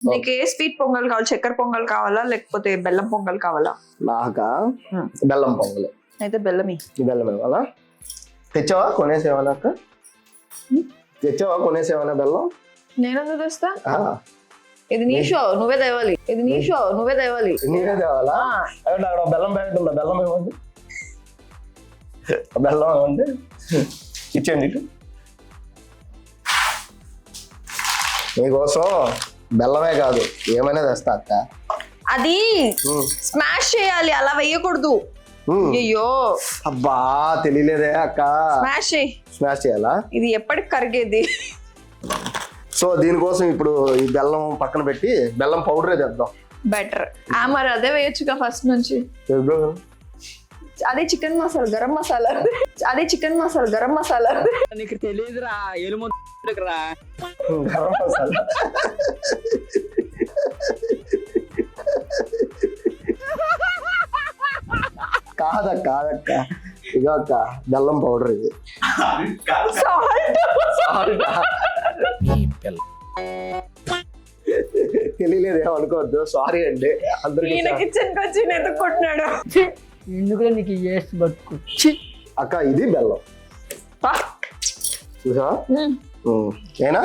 నీకు ఏ స్వీట్ పొంగల్ కావాలి? చక్కెర పొంగల్ కావాలా లేకపోతే బెల్లం పొంగల్ కావాలా? నాకా బెల్లం పొంగల్. అయితే బెల్లమి. బెల్లం ఇవ్వాలా? తెచ్చావా కొనేసేవనా అక్క? తెచ్చావా కొనేసేవనా బెల్లం? నేనెందుకు తెస్తా? ఆ, ఇది నీ షో, నువ్వే తేవాలి. ఇది నీ షో, నువ్వే తేవాలి. నీకే తేవాలా? అక్కడ అక్కడ బెల్లం ప్యాకెట్ ఉందా? బెల్లం ఇవ్వండి, బెల్లం ఇవ్వండి, ఇచ్చేయండి ఇటు. మీకోసం బెల్లమే కాదు ఏమైనా తెస్తా అక్క. అది స్మాష్ చేయాలి, అలా వేయకూడదు. అయ్యో అబ్బా తెలియలేదే అక్క. స్మాష్ చేయి. స్మాష్ చేయాలా? ఇది ఎప్పటికి కరిగేది. సో దీనికోసం ఇప్పుడు ఈ బెల్లం పక్కన పెట్టి బెల్లం పౌడరే తెద్దాం. బెటర్. మరి అదే వేయొచ్చుగా ఫస్ట్ నుంచి. అదే చికెన్ మసాలా, గరం మసాలా. అదే చికెన్ మసాలా, గరం మసాలా. నీకు తెలియదురా, ఎలుమురా. గరం మసాలా. కాదక్క ఇగో అక్క బెల్లం పౌడర్ ఇది. తెలియలేదు అనుకోవద్దు, సారీ అండి. అందరికి కిచెన్ కి వచ్చి ఎత్తుకుంటున్నాడు. ఎందుకు నీకు చేసి బతుకు. అక్క ఇది బెల్లం చూసా ఏనా?